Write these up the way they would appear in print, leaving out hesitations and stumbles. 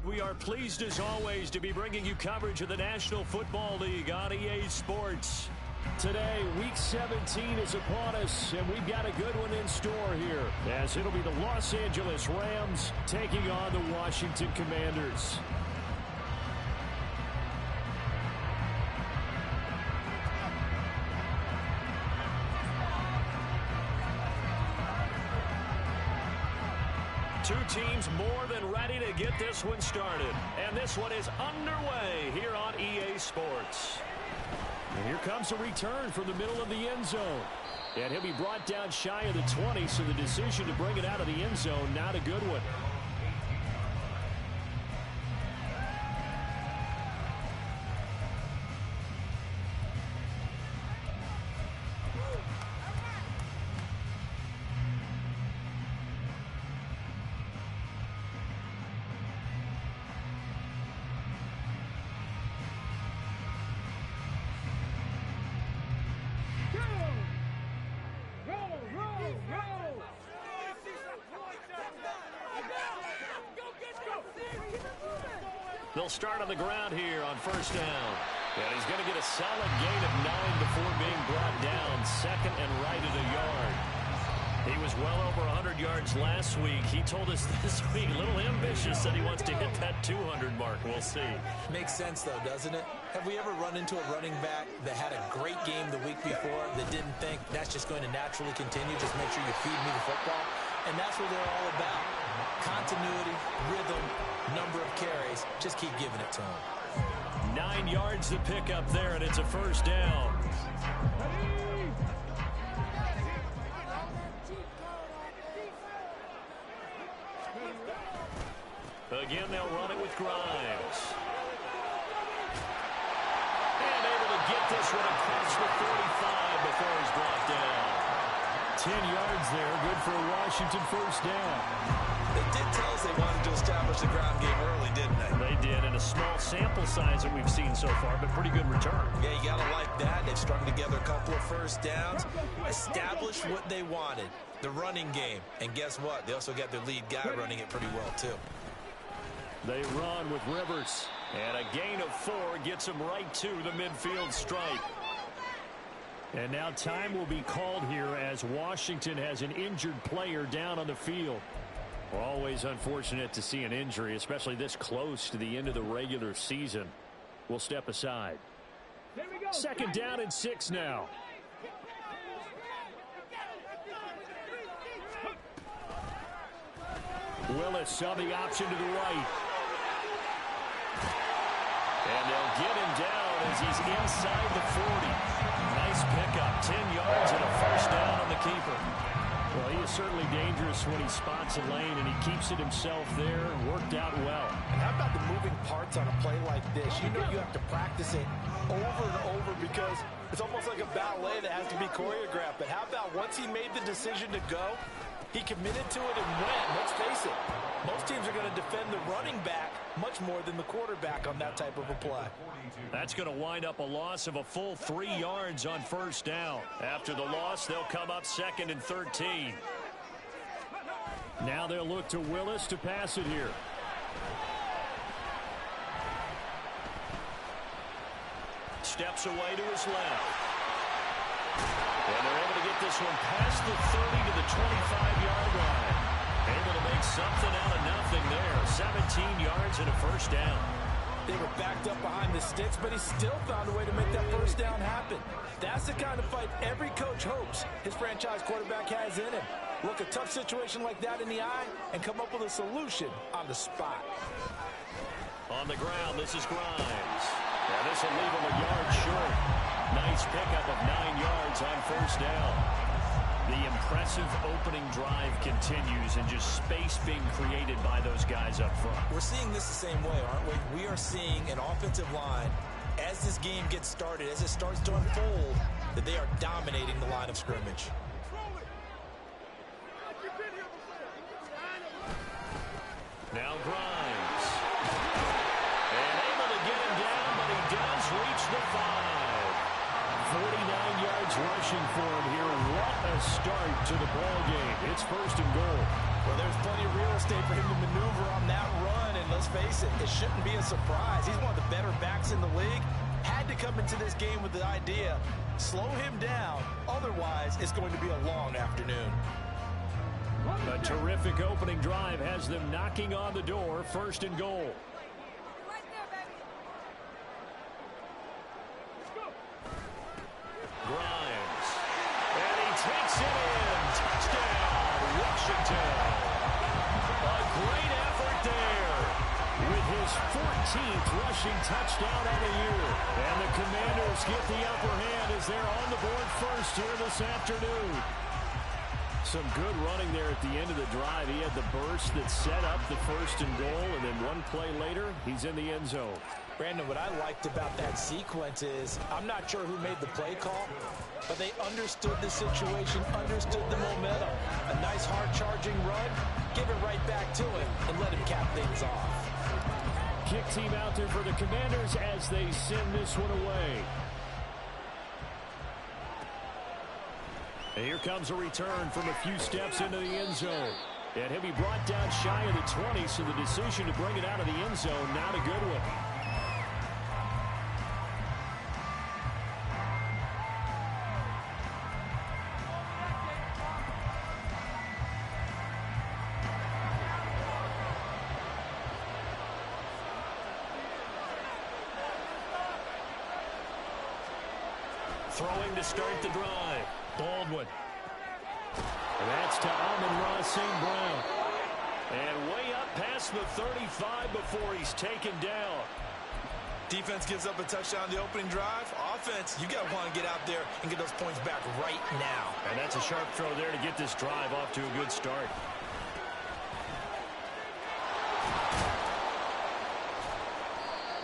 We are pleased as always to be bringing you coverage of the National Football League on EA Sports. Today, Week 17 is upon us, and we've got a good one in store here, as it'll be the Los Angeles Rams taking on the Washington Commanders. Two teams more than ready to get this one started. And this one is underway here on EA Sports. And here comes a return from the middle of the end zone. And he'll be brought down shy of the 20, so the decision to bring it out of the end zone, not a good one. They'll start on the ground here on first down. And he's going to get a solid gain of 9 before being brought down. Second and right at a yard. He was well over 100 yards last week. He told us this week, a little ambitious, that he wants to hit that 200 mark. We'll see. Makes sense, though, doesn't it? Have we ever run into a running back that had a great game the week before that didn't think that's just going to naturally continue? Just make sure you feed me the football. And that's what they're all about. Continuity, rhythm, number of carries. Just keep giving it to him. 9 yards to pick up there, and it's a first down. Again, they'll run it with Grimes. And able to get this one across the 45 before he's brought down. 10 yards there, good for a Washington first down. They did tell us they wanted to establish the ground game early, didn't they? They did, and a small sample size that we've seen so far, but pretty good return. Yeah, you got to like that. They've strung together a couple of first downs, established what they wanted, the running game. And guess what? They also got their lead guy running it pretty well, too. They run with Rivers, and a gain of 4 gets them right to the midfield stripe. And now time will be called here as Washington has an injured player down on the field. Always unfortunate to see an injury, especially this close to the end of the regular season. We'll step aside. Second down and 6 now. Willis saw the option to the right. And they'll get him down as he's inside the 40. Nice pickup, 10 yards and a first down on the keeper. Well, he is certainly dangerous when he spots a lane, and he keeps it himself there. Worked out well. And how about the moving parts on a play like this? You know you have to practice it over and over because it's almost like a ballet that has to be choreographed. But how about once he made the decision to go, he committed to it and went. Let's face it, most teams are going to defend the running back much more than the quarterback on that type of a play. That's going to wind up a loss of a full 3 yards on first down. After the loss, they'll come up second and 13. Now they'll look to Willis to pass it here. Steps away to his left. And they're able to get this one past the 30 to the 25-yard line. Able to make something out of nothing there. 17 yards and a first down. They were backed up behind the sticks, but he still found a way to make that first down happen. That's the kind of fight every coach hopes his franchise quarterback has in him. Look a tough situation like that in the eye and come up with a solution on the spot. On the ground, this is Grimes. Now this will leave him a yard short. Nice pickup of 9 yards on first down. The impressive opening drive continues, and just space being created by those guys up front. We're seeing this the same way, aren't we? We are seeing an offensive line, as this game gets started, as it starts to unfold, that they are dominating the line of scrimmage. Now Grimes. And able to get him down, but he does reach the 5. 49 yards yards rushing for him here. What a start to the ball game. It's 1st and goal. Well, there's plenty of real estate for him to maneuver on that run, and let's face it, it shouldn't be a surprise. He's one of the better backs in the league. Had to come into this game with the idea, slow him down, otherwise it's going to be a long afternoon. A terrific opening drive has them knocking on the door. 1st and goal. Grimes. And he takes it in. Touchdown, Washington. A great effort there. With his 14th rushing touchdown of the year. And the Commanders get the upper hand as they're on the board first here this afternoon. Some good running there at the end of the drive. He had the burst that set up the 1st and goal, and then one play later, he's in the end zone. Brandon, what I liked about that sequence is, I'm not sure who made the play call, but they understood the situation, understood the momentum. A nice hard-charging run, give it right back to him, and let him cap things off. Kick team out there for the Commanders as they send this one away. And here comes a return from a few steps into the end zone. And he'll be brought down shy of the 20, so the decision to bring it out of the end zone, not a good one. Throwing to start the drive. Baldwin. And that's to Amon-Ra St. Brown. And way up past the 35 before he's taken down. Defense gives up a touchdown the opening drive. Offense, you got to want to get out there and get those points back right now. And that's a sharp throw there to get this drive off to a good start.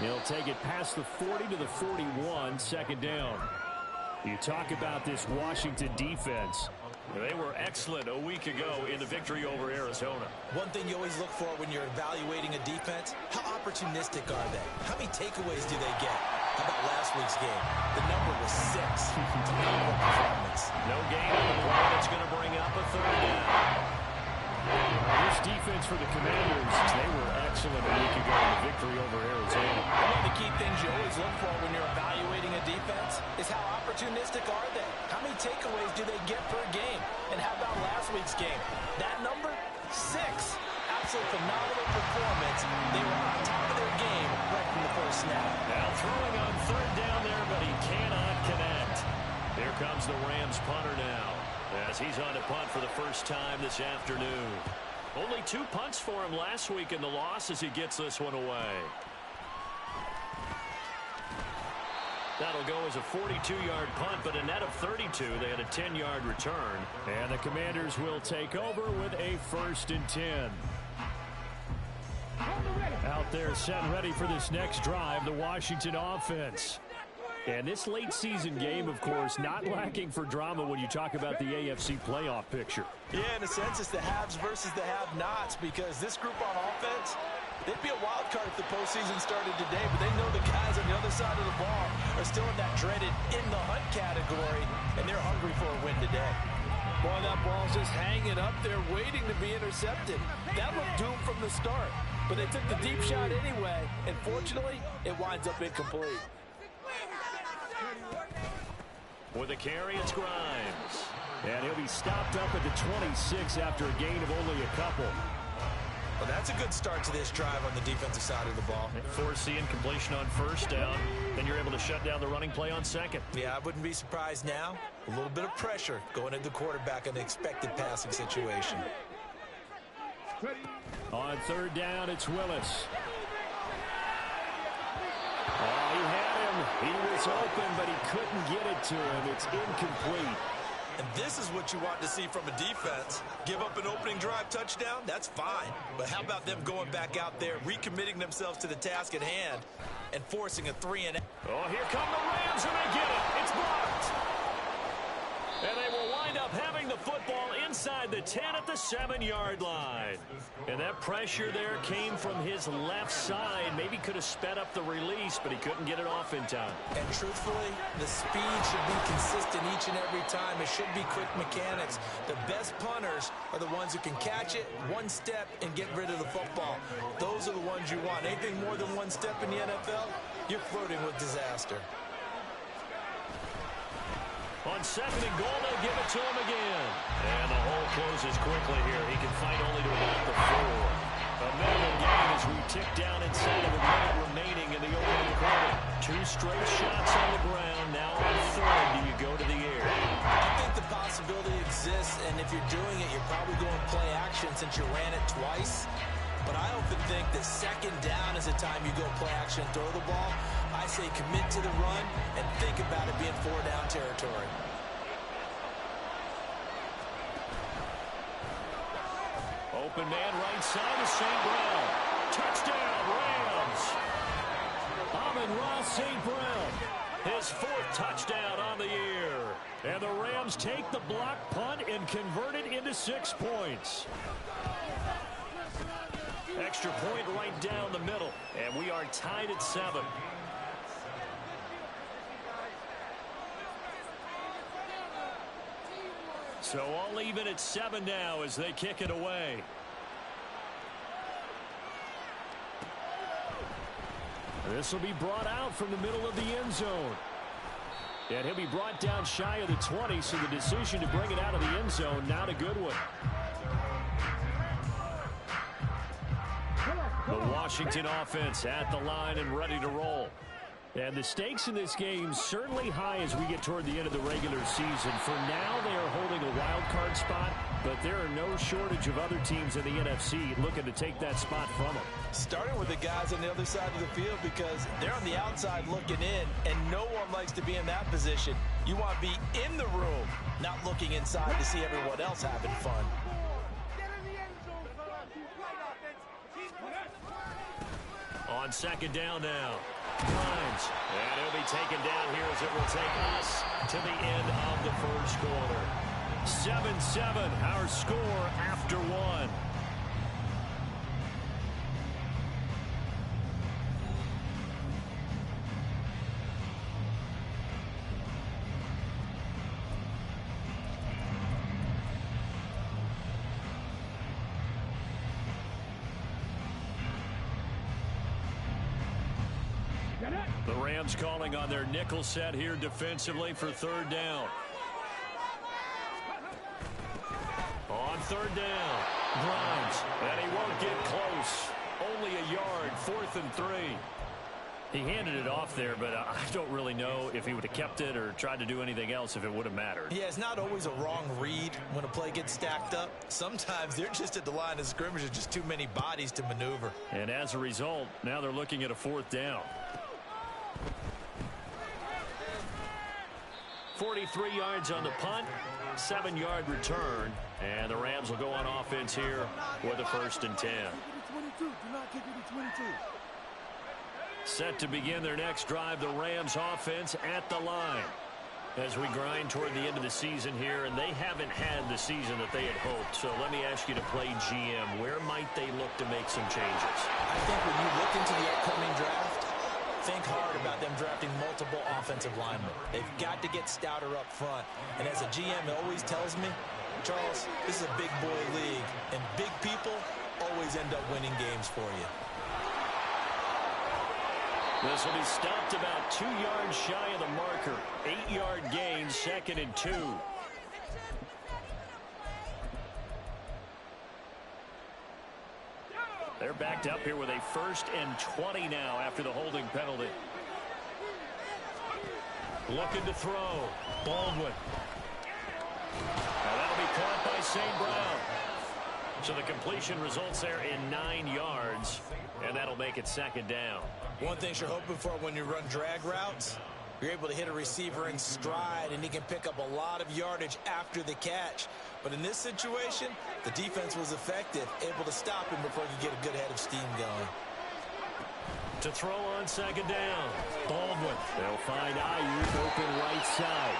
He'll take it past the 40 to the 41, 2nd down. You talk about this Washington defense. They were excellent a week ago in the victory over Arizona. One thing you always look for when you're evaluating a defense, how opportunistic are they? How many takeaways do they get? How about last week's game? The number was 6. Phenomenal performance. No gain on the play. That's going to bring up a 3rd down. This defense for the Commanders, they were excellent a week ago in the victory over Arizona. One of the key things you always look for when you're evaluating a defense is how opportunistic are they? How many takeaways do they get per game? And how about last week's game? That number, 6. Absolute phenomenal performance. They were on top of their game right from the first snap. Now throwing on 3rd down there, but he cannot connect. Here comes the Rams punter now, as he's on to punt for the first time this afternoon. Only 2 punts for him last week in the loss as he gets this one away. That'll go as a 42-yard punt, but a net of 32. They had a 10-yard return. And the Commanders will take over with a 1st and 10. Out there set and ready for this next drive, the Washington offense. And this late season game, of course, not lacking for drama when you talk about the AFC playoff picture. Yeah, in a sense, it's the haves versus the have-nots, because this group on offense, they'd be a wild card if the postseason started today, but they know the guys on the other side of the ball are still in that dreaded in-the-hunt category, and they're hungry for a win today. Boy, that ball's just hanging up there waiting to be intercepted. That looked doomed from the start, but they took the deep shot anyway, and fortunately, it winds up incomplete. With a carry, it's Grimes. And he'll be stopped up at the 26 after a gain of only a couple. Well, that's a good start to this drive on the defensive side of the ball. Force the incompletion on 1st down. Then you're able to shut down the running play on 2nd. Yeah, I wouldn't be surprised now. A little bit of pressure going into the quarterback in an expected passing situation. On 3rd down, it's Willis. Oh, he had him. He was open, but he couldn't get it to him. It's incomplete. And this is what you want to see from a defense. Give up an opening drive touchdown, that's fine. But how about them going back out there, recommitting themselves to the task at hand, and forcing a 3-and-out. Oh, here come the Rams, and they get it. It's blocked. And they will wind up up having the football inside the 10 at the 7-yard line. And that pressure there came from his left side. Maybe could have sped up the release, but he couldn't get it off in time. And truthfully, the speed should be consistent each and every time. It should be quick mechanics. The best punters are the ones who can catch it one step and get rid of the football. Those are the ones you want. Anything more than one step in the NFL, you're flirting with disaster. On 2nd and goal, they'll give it to him again. And the hole closes quickly here. He can fight only to about the 4. A minute gain as we tick down inside of a minute remaining in the opening quarter. 2 straight shots on the ground. Now on 3rd, do you go to the air? I think the possibility exists, and if you're doing it, you're probably going play action since you ran it twice. But I often think that 2nd down is the time you go play action and throw the ball. I say commit to the run and think about it being 4-down territory. Open man right side of St. Brown. Touchdown, Rams. Amon-Ra St. Brown. His 4th touchdown on the year. And the Rams take the block punt and convert it into 6 points. Extra point right down the middle. And we are tied at 7. So all even at 7 now as they kick it away. This will be brought out from the middle of the end zone. And he'll be brought down shy of the 20, so the decision to bring it out of the end zone, not a good one. The Washington offense at the line and ready to roll. And the stakes in this game certainly high as we get toward the end of the regular season. For now, they are holding a wild card spot, but there are no shortage of other teams in the NFC looking to take that spot from them. Starting with the guys on the other side of the field because they're on the outside looking in, and no one likes to be in that position. You want to be in the room, not looking inside to see everyone else having fun. On 2nd down now. Grimes. And he'll be taken down here as it will take us to the end of the first quarter. 7-7, our score after 1. The Rams calling on their nickel set here defensively for 3rd down. On 3rd down, Grimes, and he won't get close. Only a yard, 4th and 3. He handed it off there, but I don't really know if he would have kept it or tried to do anything else if it would have mattered. Yeah, it's not always a wrong read when a play gets stacked up. Sometimes they're just at the line of scrimmage. There's just too many bodies to maneuver. And as a result, now they're looking at a 4th down. 43 yards on the punt, 7-yard return, and the Rams will go on offense here with a 1st and 10. Set to begin their next drive, the Rams offense at the line. As we grind toward the end of the season here, and they haven't had the season that they had hoped. So let me ask you to play GM. Where might they look to make some changes? I think when you look into the upcoming draft, think hard about them drafting multiple offensive linemen. They've got to get stouter up front. And as a GM, it always tells me, Charles, this is a big boy league, and big people always end up winning games for you. This will be stopped about 2 yards shy of the marker. 8-yard gain, 2nd and 2. They're backed up here with a 1st and 20 now after the holding penalty. Looking to throw. Baldwin. Now that'll be caught by St. Brown. So the completion results there in 9 yards, and that'll make it 2nd down. One thing you're hoping for when you run drag routes, you're able to hit a receiver in stride, and he can pick up a lot of yardage after the catch. But in this situation, the defense was effective, able to stop him before he could get a good head of steam going. To throw on 2nd down, Baldwin. They'll find Ayuk open right side.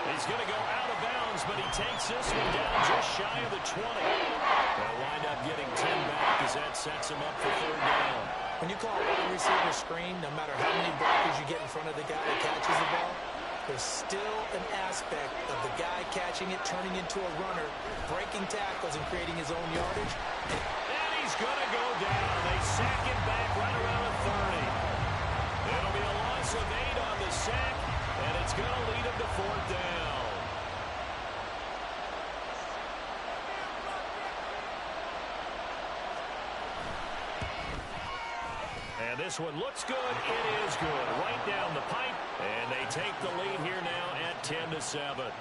He's going to go out of bounds, but he takes this one down just shy of the 20. They'll wind up getting 10 back as that sets him up for third down. When you call a wide receiver screen, no matter how many blockers you get in front of the guy that catches the ball, there's still an aspect of the guy catching it, turning into a runner, breaking tackles and creating his own yardage. And he's going to go down. They sack him back right around the 30. It'll be a loss of 8 on the sack, and it's going to lead him to fourth down. And this one looks good. It is good. Right down the pipe. And they take the lead here now at 10-7.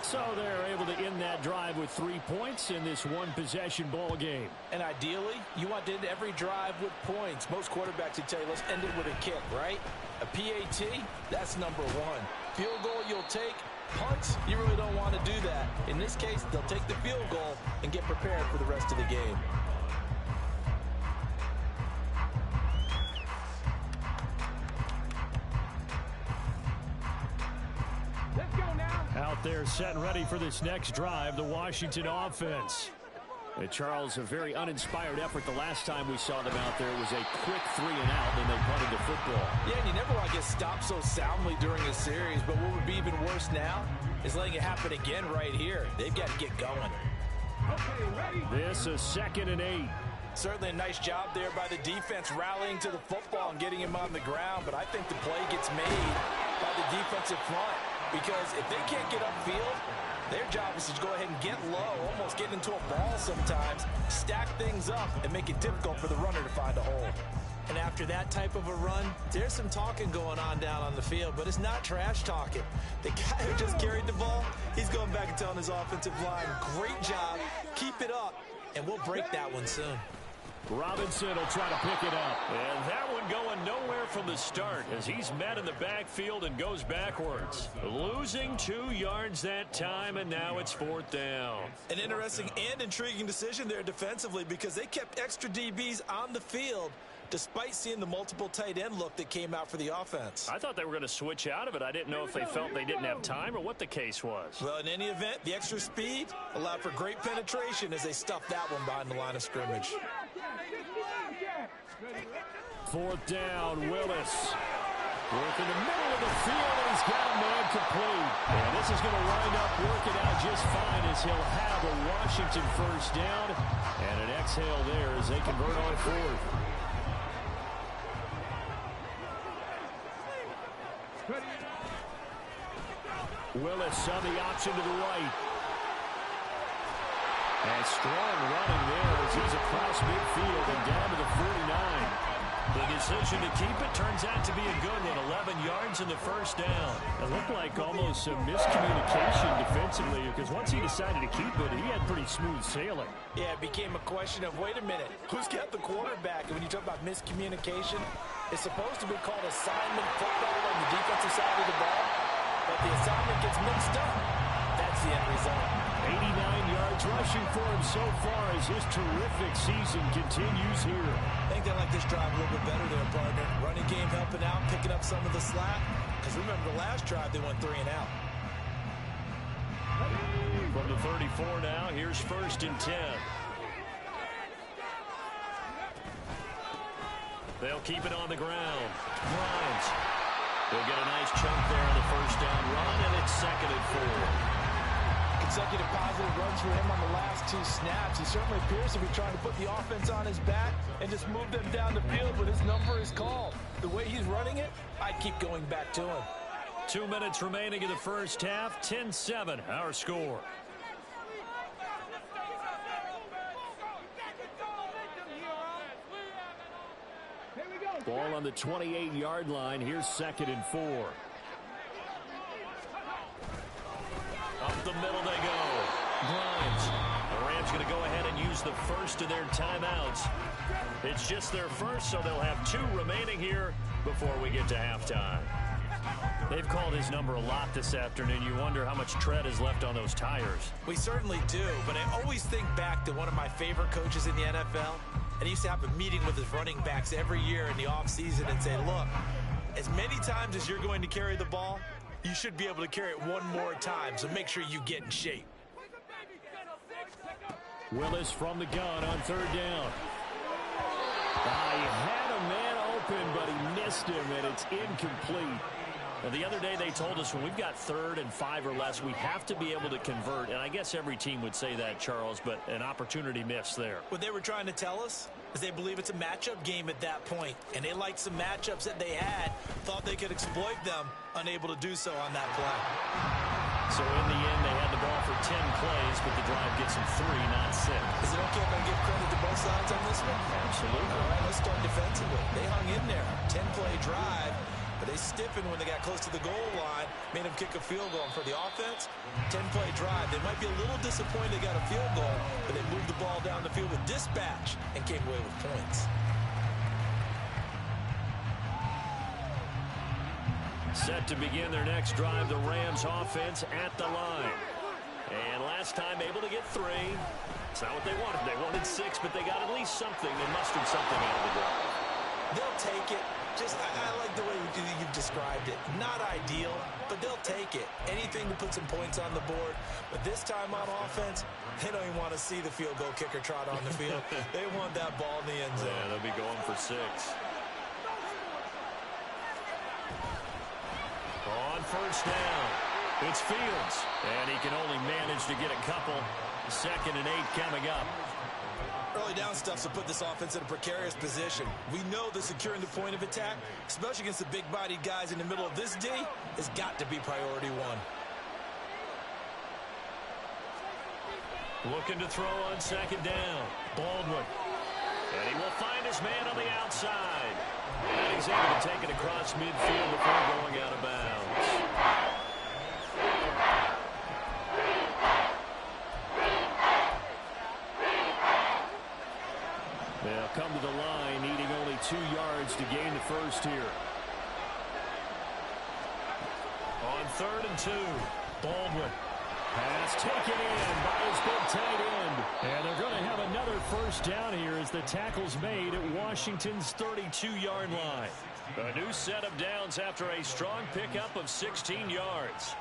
So they're able to end that drive with 3 points in this one-possession ball game. And ideally, you want to end every drive with points. Most quarterbacks would tell you, let's end it with a kick, right? A PAT, that's number one. Field goal you'll take. Punts, you really don't want to do that. In this case, they'll take the field goal and get prepared for the rest of the game. Out there set and ready for this next drive, the Washington offense. Charles, a very uninspired effort the last time we saw them out there. It was a quick 3 and out, and they punted the football. Yeah, and you never want to get stopped so soundly during a series, but what would be even worse now is letting it happen again right here. They've got to get going. This is 2nd and 8. Certainly a nice job there by the defense rallying to the football and getting him on the ground, but I think the play gets made by the defensive front. Because if they can't get upfield, their job is to go ahead and get low, almost get into a ball sometimes, stack things up, and make it difficult for the runner to find a hole. And after that type of a run, there's some talking going on down on the field, but it's not trash talking. The guy who just carried the ball, he's going back and telling his offensive line, great job, keep it up, and we'll break that one soon. Robinson will try to pick it up. And that one going nowhere from the start as he's met in the backfield and goes backwards. Losing 2 yards that time, and now it's 4th down. An interesting and intriguing decision there defensively because they kept extra DBs on the field despite seeing the multiple tight end look that came out for the offense. I thought they were going to switch out of it. I didn't know if they felt they didn't have time or what the case was. Well, in any event, the extra speed allowed for great penetration as they stuffed that one behind the line of scrimmage. 4th down, Willis. Work in the middle of the field, and he's got a man complete. And this is going to wind up working out just fine as he'll have a Washington first down. And an exhale there as they convert on 4th. Willis on the option to the right. And strong running there as he's across midfield and down to the 49. The decision to keep it turns out to be a good one. 11 yards in the first down. It looked like almost some miscommunication defensively because once he decided to keep it, he had pretty smooth sailing. Yeah, it became a question of, wait a minute, who's got the quarterback? And when you talk about miscommunication, it's supposed to be called assignment football on the defensive side of the ball, but the assignment gets mixed up. That's the end result. 89 yards rushing for him so far as his terrific season continues here. I think they like this drive a little bit better there, partner. Running game helping out, picking up some of the slack. Because remember the last drive, they went 3 and out. From the 34 now, here's 1st and 10. They'll keep it on the ground. Grimes. They'll get a nice chunk there on the first down run, and it's 2nd and 4. Consecutive positive runs for him on the last 2 snaps. He certainly appears to be trying to put the offense on his back and just move them down the field, but his number is called. The way he's running it, I'd keep going back to him. 2 minutes remaining in the first half. 10-7, our score. Ball on the 28-yard line. Here's 2nd and 4. Up the middle they go. Grimes. The Rams going to go ahead and use the first of their timeouts. It's just their first, so they'll have 2 remaining here before we get to halftime. They've called his number a lot this afternoon. You wonder how much tread is left on those tires. We certainly do, but I always think back to one of my favorite coaches in the NFL. And he used to have a meeting with his running backs every year in the offseason and say, look, as many times as you're going to carry the ball, you should be able to carry it one more time, so make sure you get in shape. Willis from the gun on third down. He had a man open, but he missed him, and it's incomplete. Now, the other day they told us when we've got 3rd and 5 or less, we have to be able to convert. And I guess every team would say that, Charles, but an opportunity missed there. What they were trying to tell us is they believe it's a matchup game at that point. And they liked some matchups that they had, thought they could exploit them, unable to do so on that play. So in the end, they had the ball for 10 plays, but the drive gets them 3, not 6. Is it okay if I give credit to both sides on this one? Absolutely. All right, let's start defensively. They hung in there. 10-play drive. But they stiffened when they got close to the goal line, made them kick a field goal. And for the offense, 10-play drive. They might be a little disappointed they got a field goal, but they moved the ball down the field with dispatch and came away with points. Set to begin their next drive, the Rams offense at the line. And last time able to get 3. It's not what they wanted. They wanted 6, but they got at least something. They mustered something out of the drive. They'll take it. I like the way you've described it. Not ideal, but they'll take it. Anything to put some points on the board. But this time on offense, they don't even want to see the field goal kicker trot on the field. They want that ball in the end zone. Yeah, they'll be going for 6. On first down, it's Fields. And he can only manage to get a couple. 2nd and 8 coming up. Early down stuff to put this offense in a precarious position. We know that securing the point of attack, especially against the big-bodied guys in the middle of this D, has got to be priority 1. Looking to throw on 2nd down. Baldwin. And he will find his man on the outside. And he's able to take it across midfield before going out of bounds. They'll come to the line, needing only 2 yards to gain the first here. On 3rd and 2, Baldwin. Pass taken in by his big tight end. And they're going to have another first down here as the tackle's made at Washington's 32-yard line. A new set of downs after a strong pickup of 16 yards.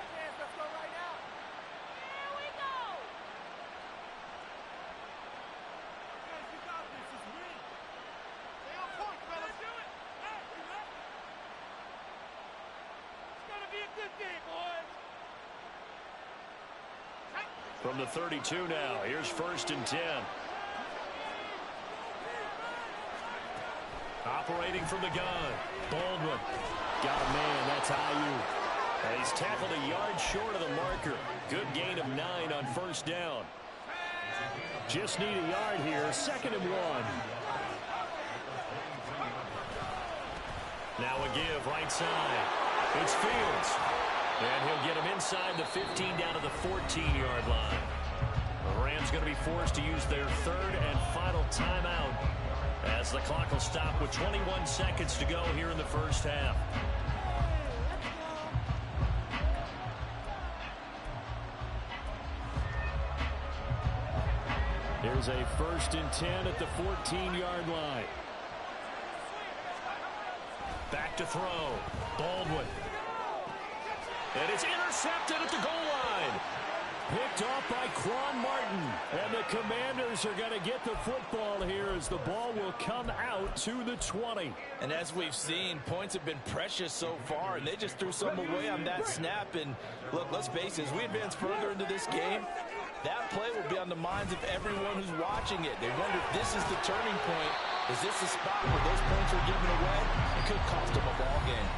From the 32 now, here's 1st and 10. Operating from the gun, Baldwin. Got a man, that's Ayu. And he's tackled a yard short of the marker. Good gain of 9 on first down. Just need a yard here, 2nd and 1. Now a give, right side. It's Fields. And he'll get him inside the 15 down to the 14-yard line. The Rams going to be forced to use their 3rd and final timeout as the clock will stop with 21 seconds to go here in the first half. Here's a 1st and 10 at the 14-yard line. Back to throw. Baldwin. And it's intercepted at the goal line. Picked off by Quan Martin. And the Commanders are going to get the football here as the ball will come out to the 20. And as we've seen, points have been precious so far, and they just threw some away on that snap. And look, let's face it, as we advance further into this game, that play will be on the minds of everyone who's watching it. They wonder if this is the turning point. Is this the spot where those points are given away? It could cost them a ball game.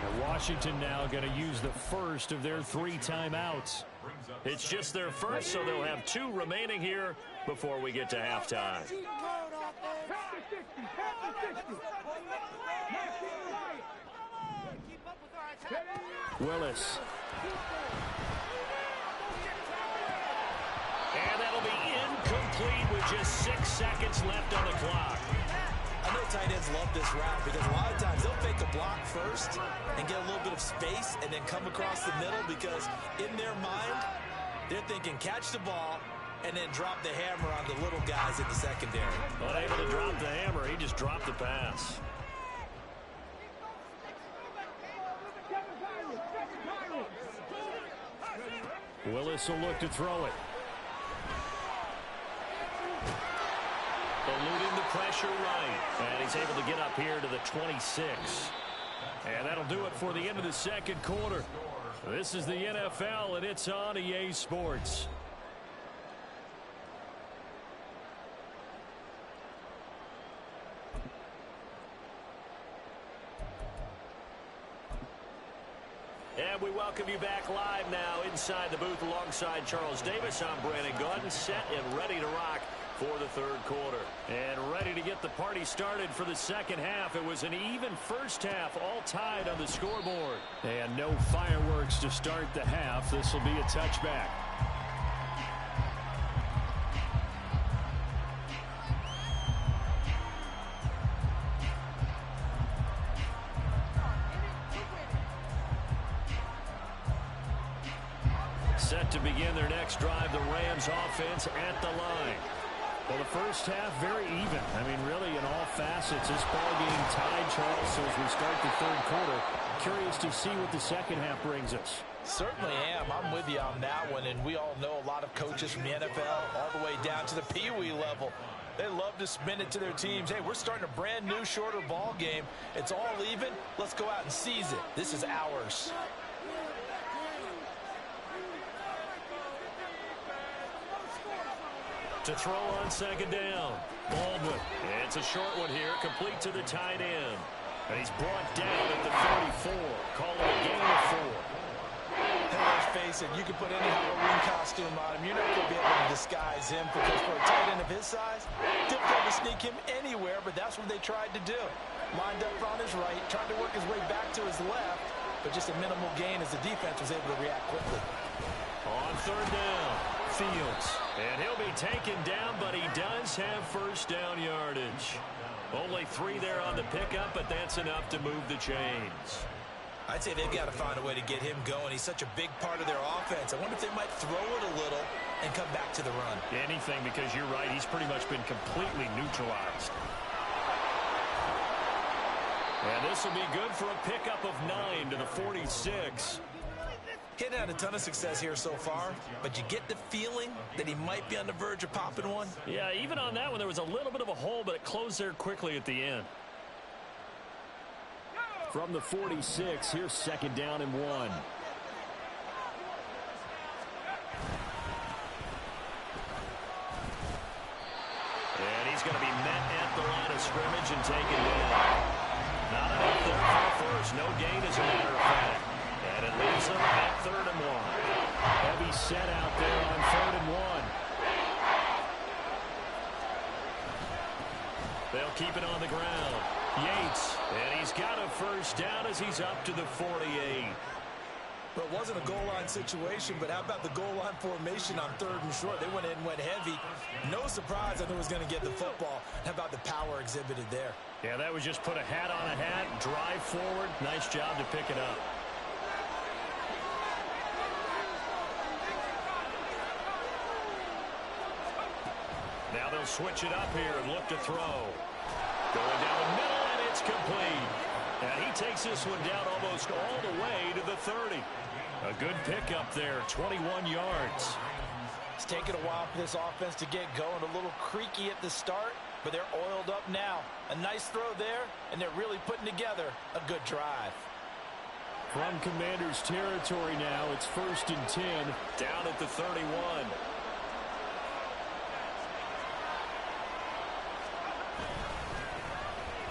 And Washington now going to use the first of their 3 timeouts. It's just their first, so they'll have 2 remaining here before we get to halftime. Willis. And that'll be incomplete with just 6 seconds left on the clock. I know tight ends love this route because a lot of times they'll fake a block first and get a little bit of space and then come across the middle because in their mind, they're thinking catch the ball and then drop the hammer on the little guys in the secondary. Unable to drop the hammer, he just dropped the pass. Willis will look to throw it. Eluding the pressure right. And he's able to get up here to the 26. And that'll do it for the end of the second quarter. This is the NFL, and it's on EA Sports. And we welcome you back live now inside the booth alongside Charles Davis. I'm Brandon Gaudin, set and ready to rock for the third quarter. And ready to get the party started for the second half. It was an even first half, all tied on the scoreboard. And no fireworks to start the half. This will be a touchback. Set to begin their next drive, the Rams offense at the line. Well, the first half, very even. I mean, really, in all facets, this ball game tied, Charles, so as we start the third quarter. Curious to see what the second half brings us. Certainly am. I'm with you on that one, and we all know a lot of coaches from the NFL all the way down to the Pee Wee level. They love to spin it to their teams. Hey, we're starting a brand new, shorter ball game. It's all even. Let's go out and seize it. This is ours. To throw on second down. Baldwin. It's a short one here, complete to the tight end. And he's brought down at the 34. Call it a gain of 4. Hey, let's face it, you can put any Halloween costume on him. You're not going to be able to disguise him because for a tight end of his size, difficult to sneak him anywhere, but that's what they tried to do. Lined up on his right, tried to work his way back to his left, but just a minimal gain as the defense was able to react quickly. On third down, Fields. And he'll be taken down, but he does have first down yardage. Only 3 there on the pickup, but that's enough to move the chains. I'd say they've got to find a way to get him going. He's such a big part of their offense. I wonder if they might throw it a little and come back to the run. Anything, because you're right, he's pretty much been completely neutralized. And this will be good for a pickup of 9 to the 46. Hitting had a ton of success here so far, but you get the feeling that he might be on the verge of popping one. Yeah, even on that one, there was a little bit of a hole, but it closed there quickly at the end. From the 46, here's second down and 1. And he's going to be met at the line of scrimmage and taken down. Not enough there for the first. No gain, as a matter of fact. And it leaves them at 3rd and 1. Heavy set out there on 3rd and 1. They'll keep it on the ground. Yates, and he's got a first down as he's up to the 48. Well, it wasn't a goal line situation, but how about the goal line formation on 3rd and short? They went in, went heavy. No surprise that they was going to get the football. How about the power exhibited there? Yeah, that was just put a hat on a hat, drive forward. Nice job to pick it up. Now they'll switch it up here and look to throw. Going down the middle, and it's complete. And he takes this one down almost all the way to the 30. A good pickup there, 21 yards. It's taken a while for this offense to get going. A little creaky at the start, but they're oiled up now. A nice throw there, and they're really putting together a good drive. From Commanders territory now, it's 1st and 10, down at the 31.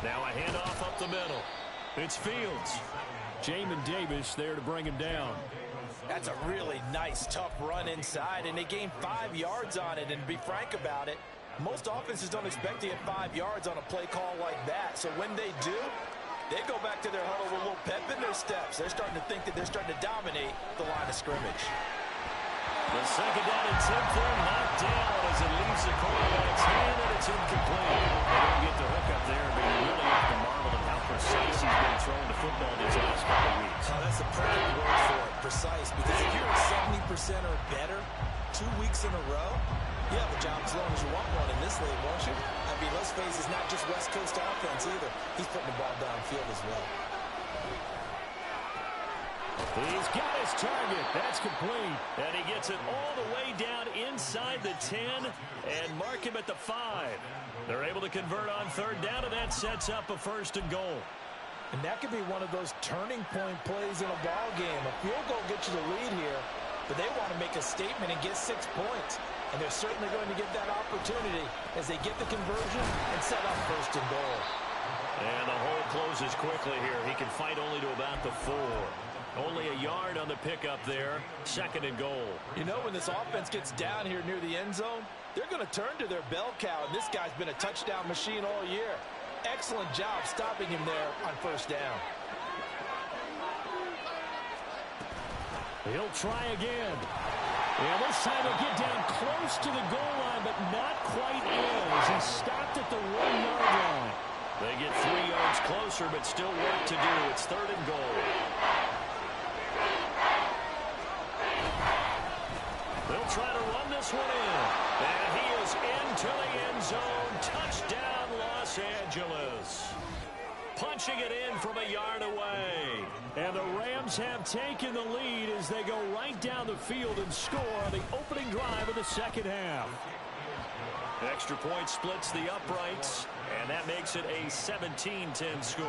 Now a handoff up the middle. It's Fields. Jamin Davis there to bring him down. That's a really nice, tough run inside, and they gained 5 yards on it. And to be frank about it, most offenses don't expect to get 5 yards on a play call like that. So when they do, they go back to their huddle with a little pep in their steps. They're starting to think that they're starting to dominate the line of scrimmage. The second down and 10 there, knocked down as it leaves the quarterback's hand, and it's incomplete. They don't get the hook up there, but you really have to marvel at how precise he's been throwing the football these last couple of weeks. Oh, that's the perfect word for it, precise. Because if you're at 70% or better 2 weeks in a row, you have a job as long as you want one in this league, won't you? I mean, let's face it, it's not just West Coast offense either. He's putting the ball downfield as well. He's got his target. That's complete. And he gets it all the way down inside the 10 and mark him at the 5. They're able to convert on third down, and that sets up a first and goal. And that could be one of those turning point plays in a ball game. A field goal gets you the lead here, but they want to make a statement and get 6 points. And they're certainly going to get that opportunity as they get the conversion and set up first and goal. And the hole closes quickly here. He can fight only to about the 4. Only a yard on the pickup there. Second and goal. You know, when this offense gets down here near the end zone, they're going to turn to their bell cow, and this guy's been a touchdown machine all year. Excellent job stopping him there on first down. He'll try again. And this time he'll get down close to the goal line, but not quite in as he stopped at the 1-yard line. They get 3 yards closer, but still work to do. It's third and goal. They'll try to run this one in. And he is into the end zone. Touchdown, Los Angeles. Punching it in from a yard away. And the Rams have taken the lead as they go right down the field and score on the opening drive of the second half. Extra point splits the uprights, and that makes it a 17-10 score.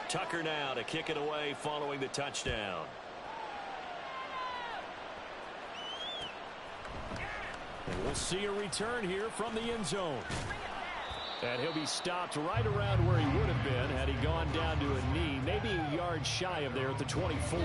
Tucker now to kick it away following the touchdown. And we'll see a return here from the end zone. And he'll be stopped right around where he would have been had he gone down to a knee, maybe a yard shy of there at the 24.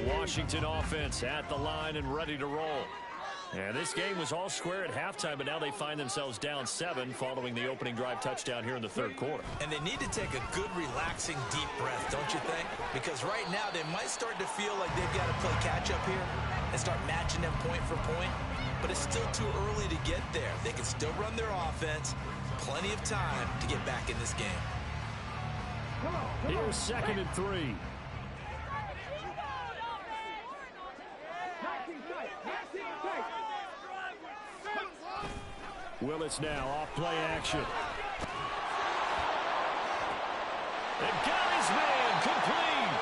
Washington offense at the line and ready to roll. And this game was all square at halftime, but now they find themselves down 7 following the opening drive touchdown here in the third quarter. And they need to take a good, relaxing, deep breath, don't you think? Because right now they might start to feel like they've got to play catch-up here and start matching them point for point. But it's still too early to get there. They can still run their offense. Plenty of time to get back in this game. Here's second and 3. Willis now off play action. And got his man complete.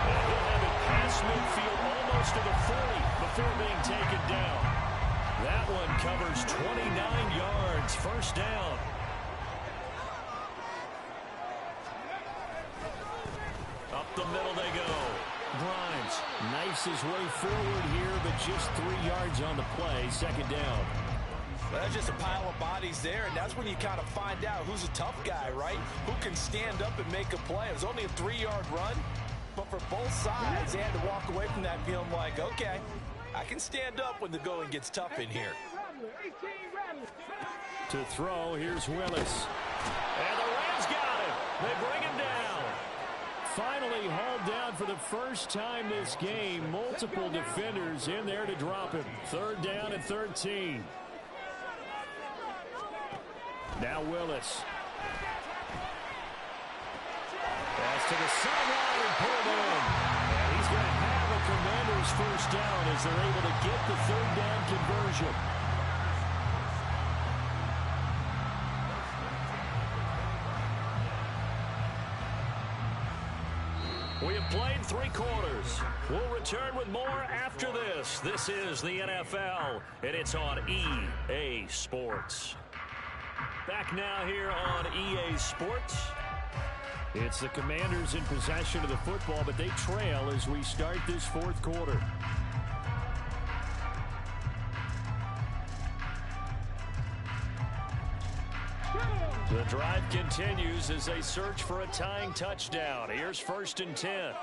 And he'll have it past midfield almost to the 40 before being taken down. That one covers 29 yards. First down. Up the middle they go. Grimes knifes his way forward here, but just 3 yards on the play. Second down. Well, that's just a pile of bodies there, and that's when you kind of find out who's a tough guy, right? Who can stand up and make a play. It was only a 3-yard run, but for both sides, they had to walk away from that feeling like, okay, I can stand up when the going gets tough in here. To throw, here's Willis. And the Rams got him. They bring him down. Finally hauled down for the first time this game. Multiple defenders in there to drop him. Third down and 13. Now Willis. Pass to the sideline and pulled in. And he's going to have a Commanders first down as they're able to get the third down conversion. We have played 3 quarters. We'll return with more after this. This is the NFL, and it's on EA Sports. Back now here on EA Sports. It's the Commanders in possession of the football, but they trail as we start this fourth quarter. The drive continues as they search for a tying touchdown. Here's first and 10.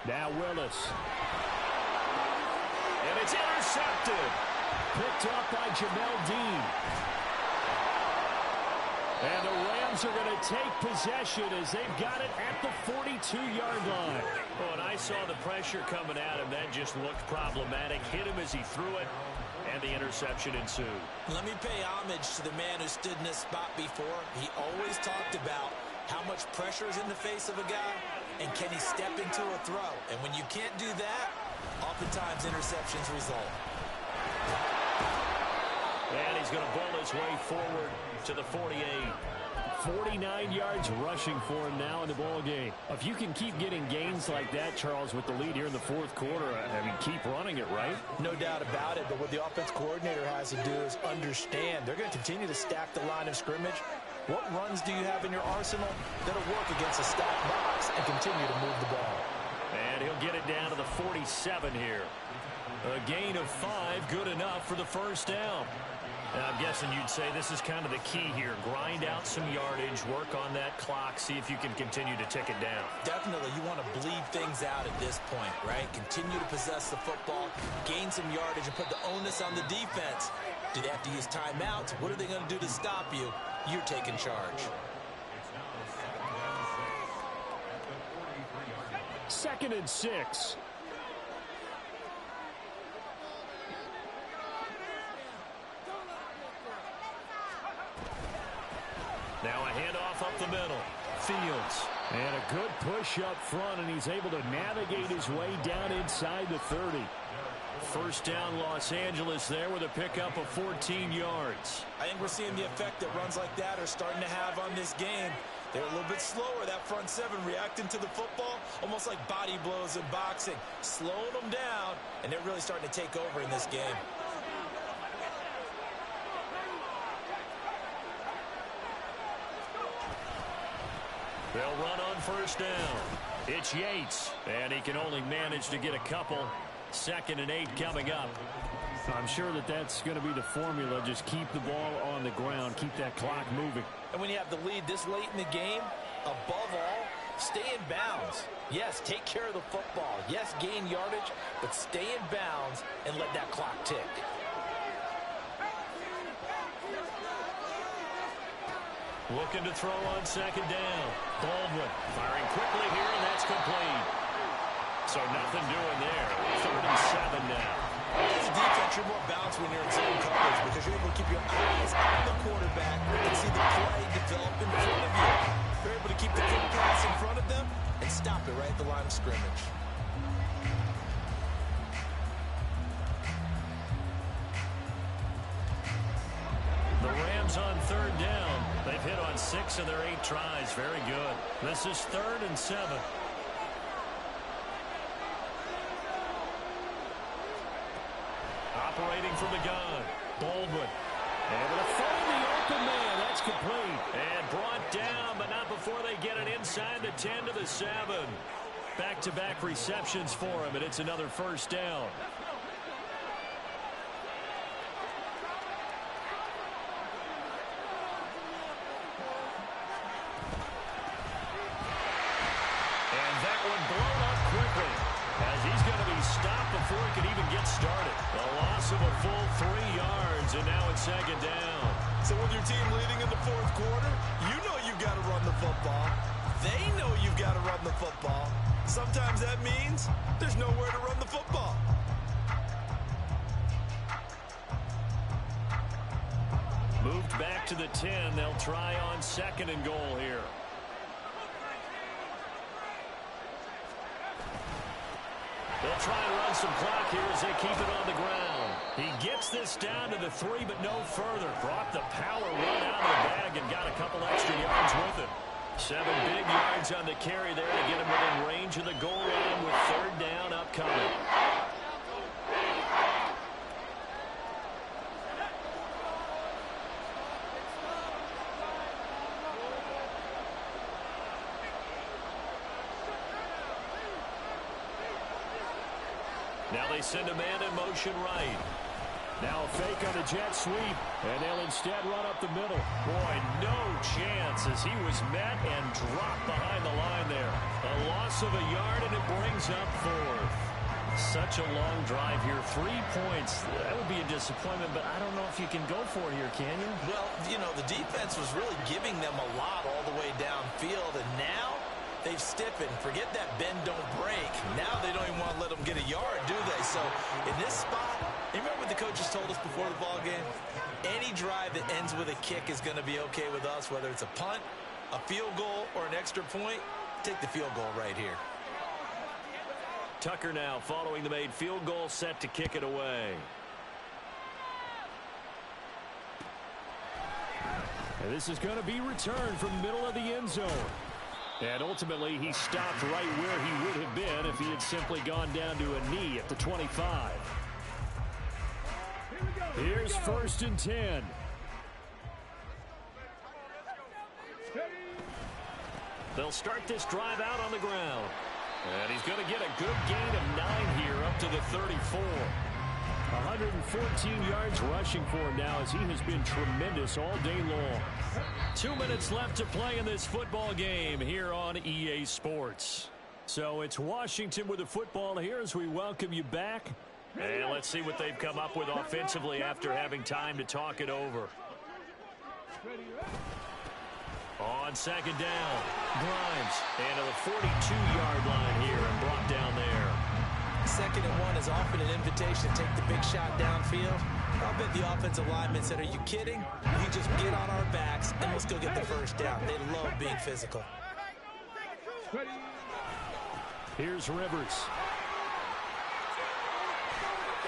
Now Willis. And it's intercepted. Picked up by Jamel Dean. And the Rams are going to take possession as they've got it at the 42-yard line. Well, and I saw the pressure coming at him. That just looked problematic. Hit him as he threw it, and the interception ensued. Let me pay homage to the man who stood in this spot before. He always talked about how much pressure is in the face of a guy, and can he step into a throw. And when you can't do that, oftentimes interceptions result. And he's going to bowl his way forward to the 48. 49 yards rushing for him now in the ball game. If you can keep getting gains like that, Charles, with the lead here in the fourth quarter, I mean, keep running it, right? No doubt about it, but what the offense coordinator has to do is understand they're going to continue to stack the line of scrimmage. What runs do you have in your arsenal that'll work against a stacked box and continue to move the ball? And he'll get it down to the 47 here. A gain of 5, good enough for the first down. Now, I'm guessing you'd say this is kind of the key here. Grind out some yardage, work on that clock, see if you can continue to tick it down. Definitely, you want to bleed things out at this point, right? Continue to possess the football, gain some yardage, and put the onus on the defense. Do they have to use timeouts? What are they going to do to stop you? You're taking charge. 2nd and 6. Now a handoff up the middle. Fields. And a good push up front, and he's able to navigate his way down inside the 30. First down, Los Angeles there with a pickup of 14 yards. I think we're seeing the effect that runs like that are starting to have on this game. They're a little bit slower, that front seven, reacting to the football, almost like body blows in boxing, slowing them down, and they're really starting to take over in this game. They'll run on first down. It's Yates, and he can only manage to get a couple. 2nd and 8 coming up. I'm sure that that's going to be the formula. Just keep the ball on the ground. Keep that clock moving. And when you have the lead this late in the game, above all, stay in bounds. Yes, take care of the football. Yes, gain yardage, but stay in bounds and let that clock tick. Looking to throw on 2nd down. Baldwin firing quickly here, and that's complete. So nothing doing there. 3rd and 7 now. As a defense, you're more balanced when you're in zone coverage because you're able to keep your eyes on the quarterback and see the play develop in front of you. You're able to keep the quick pass in front of them and stop it right at the line of scrimmage. The Rams on 3rd down. They've hit on 6 of their 8 tries. Very good. This is 3rd and 7. Operating from the gun. Baldwin. Able to find the open man. That's complete. And brought down, but not before they get it inside the 10 to the 7. Back-to-back receptions for him, and it's another first down. And that one blown up quickly, as he's going to be stopped before he can even get started. A loss of a full 3 yards, and now it's 2nd down. So with your team leading in the fourth quarter, you know you've got to run the football. They know you've got to run the football. Sometimes that means there's nowhere to run the football. Moved back to the 10. They'll try on 2nd and goal here. They'll try and run some clock here as they keep it on the ground. He gets this down to the 3, but no further. Brought the power run out of the bag and got a couple extra yards with it. 7 big yards on the carry there to get him within range of the goal line with 3rd down upcoming. Now they send a man in motion right. Now a fake on the jet sweep, and they'll instead run up the middle. Boy, no chance as he was met and dropped behind the line there. A loss of a yard, and it brings up 4th. Such a long drive here. 3 points. That would be a disappointment, but I don't know if you can go for it here, can you? Well, you know, the defense was really giving them a lot all the way downfield, and now they've stiffened. Forget that bend, don't break. Now they don't even want to let them get a yard, do they? So in this spot, you remember what the coaches told us before the ball game? Any drive that ends with a kick is going to be okay with us, whether it's a punt, a field goal, or an extra point. Take the field goal right here. Tucker now following the made field goal, set to kick it away. And this is going to be returned from the middle of the end zone. And ultimately, he stopped right where he would have been if he had simply gone down to a knee at the 25. Here's 1st and 10. They'll start this drive out on the ground. And he's going to get a good gain of 9 here up to the 34. 114 yards rushing for him now as he has been tremendous all day long. 2 minutes left to play in this football game here on EA Sports. So it's Washington with the football here as we welcome you back. And let's see what they've come up with offensively after having time to talk it over. On 2nd down, Grimes into the 42-yard line here and brought down there. 2nd and 1 is often an invitation to take the big shot downfield. I'll bet the offensive linemen said, are you kidding? We just get on our backs and let's go get the 1st down. They love being physical. Here's Rivers.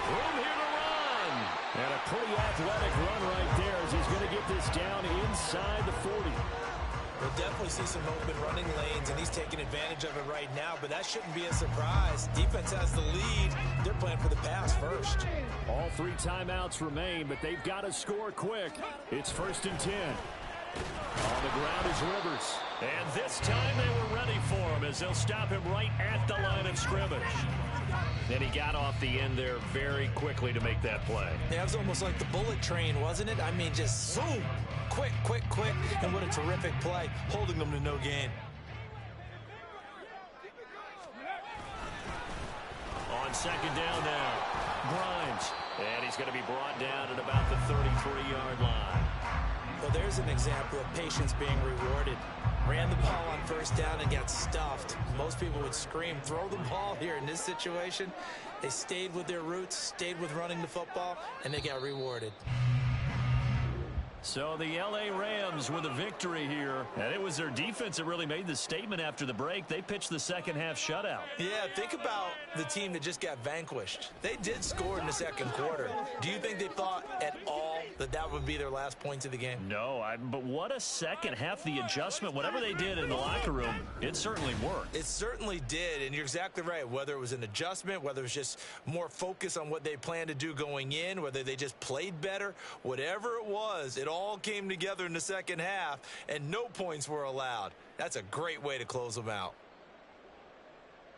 Room here to run. And a pretty athletic run right there as he's going to get this down inside the 40. We'll definitely see some open running lanes, and he's taking advantage of it right now, but that shouldn't be a surprise. Defense has the lead. They're playing for the pass first. All 3 timeouts remain, but they've got to score quick. It's 1st and 10. On the ground is Rivers. And this time they were ready for him as they'll stop him right at the line of scrimmage. And he got off the end there very quickly to make that play. Yeah, it was almost like the bullet train, wasn't it? I mean, just zoom. Quick, quick, quick. And what a terrific play, holding them to no gain. On 2nd down now, Grimes. And he's going to be brought down at about the 33-yard line. Well, there's an example of patience being rewarded. Ran the ball on 1st down and got stuffed. Most people would scream, throw the ball here. In this situation, they stayed with their roots, stayed with running the football, and they got rewarded. So the L.A. Rams with a victory here. And it was their defense that really made the statement after the break. They pitched the second-half shutout. Yeah, think about the team that just got vanquished. They did score in the 2nd quarter. Do you think they thought at all that that would be their last points of the game? No, but what a second half. The adjustment, whatever they did in the locker room, it certainly worked. It certainly did, and you're exactly right. Whether it was an adjustment, whether it was just more focus on what they planned to do going in, whether they just played better, whatever it was, it all came together in the 2nd half, and no points were allowed. That's a great way to close them out.